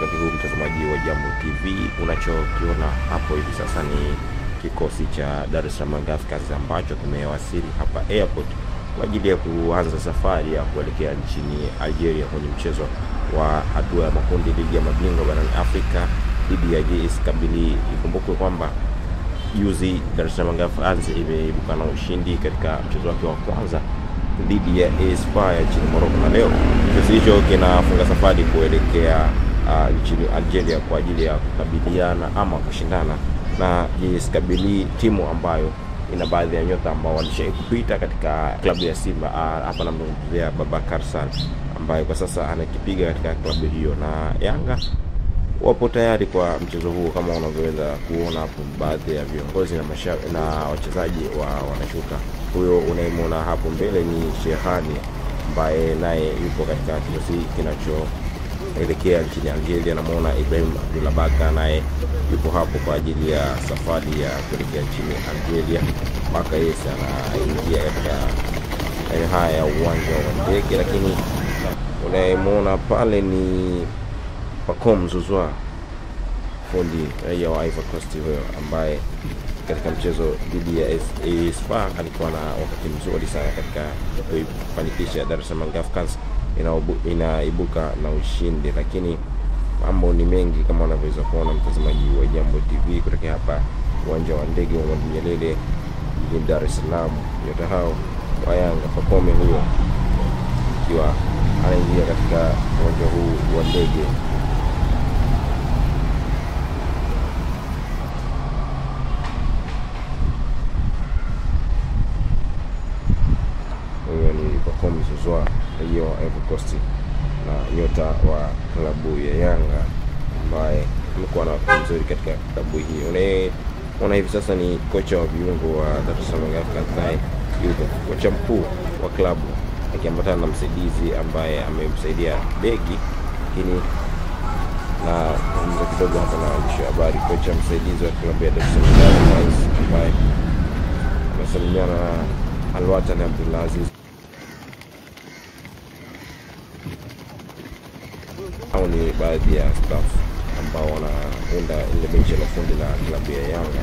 wakati huu mtazamaji wa Jambo TV. Unachokiona hapo hivi sasa ni kikosi cha Dar es Salaam Africans ambacho kimewasili hapa airport kwa ajili ya kuanza safari ya kuelekea nchini Algeria kwenye mchezo wa hatua ya makundi ligi ya mabingwa barani Afrika dhidi ya JS Kabylie. Ikumbukwe kwamba juzi Dar es Salaam Africans imeibuka na ushindi katika mchezo wake wa kwanza dhidi ya AS FAR nchini Morocco, na leo kikosi hicho kinafunga safari kuelekea nchini Algeria kwa ajili ya kukabiliana ama kushindana na JS Kabylie, timu ambayo ina baadhi ya nyota ambao walishawahi kupita katika klabu ya Simba. Hapa namzungumzia Babakar Sarr ambaye kwa sasa anakipiga katika klabu hiyo, na Yanga wapo tayari kwa mchezo huu. Kama unavyoweza kuona hapo, baadhi ya viongozi na wachezaji wanashuka. Huyo unayemwona hapo mbele ni Shehani ambaye naye yupo katika kikosi kinachoelekea nchini Algeria. Namuona Ibrahim Abdulabaka naye yupo hapo kwa ajili ya safari ya kuelekea nchini Algeria. Mpaka yeye anaingia katika haya ya uwanja wa ndege, lakini unayemwona pale ni Pacome Zouzoua, fundi raia wa Ivory Coast huyo, ambaye katika mchezo dhidi ya AS FAR alikuwa na wakati mzuri sana katika kufanikisha Dar es Salaam Africans inaibuka na ushindi. Lakini mambo ni mengi kama unavyoweza kuona mtazamaji wa Jambo TV kutoka hapa uwanja wa ndege wa Mwalimu Nyerere jijini Dar es Salaam. Yote hao wa Yanga, Pacome huyo akiwa anaingia katika uwanja huu wa ndege. Huyo ni Pacome Zouzoua, raia wa Ivory Coast na nyota wa klabu ya Yanga ambaye amekuwa na wakati mzuri katika klabu hii. Unaona hivi sasa ni kocha wa viungo wa Dar es Salaam Africans, naye yuko kocha mkuu wa klabu akiambatana na msaidizi ambaye amemsaidia begi. Lakini na mmoja kidogo hapa na waandishi wa habari, kocha msaidizi wa klabu ya Dar es Salaam Africans ambaye anasalimiana na Alwatan Abdulaziz. Hao ni baadhi ya staff ambao wanaunda ile benchi la fundi la klabu ya Yanga.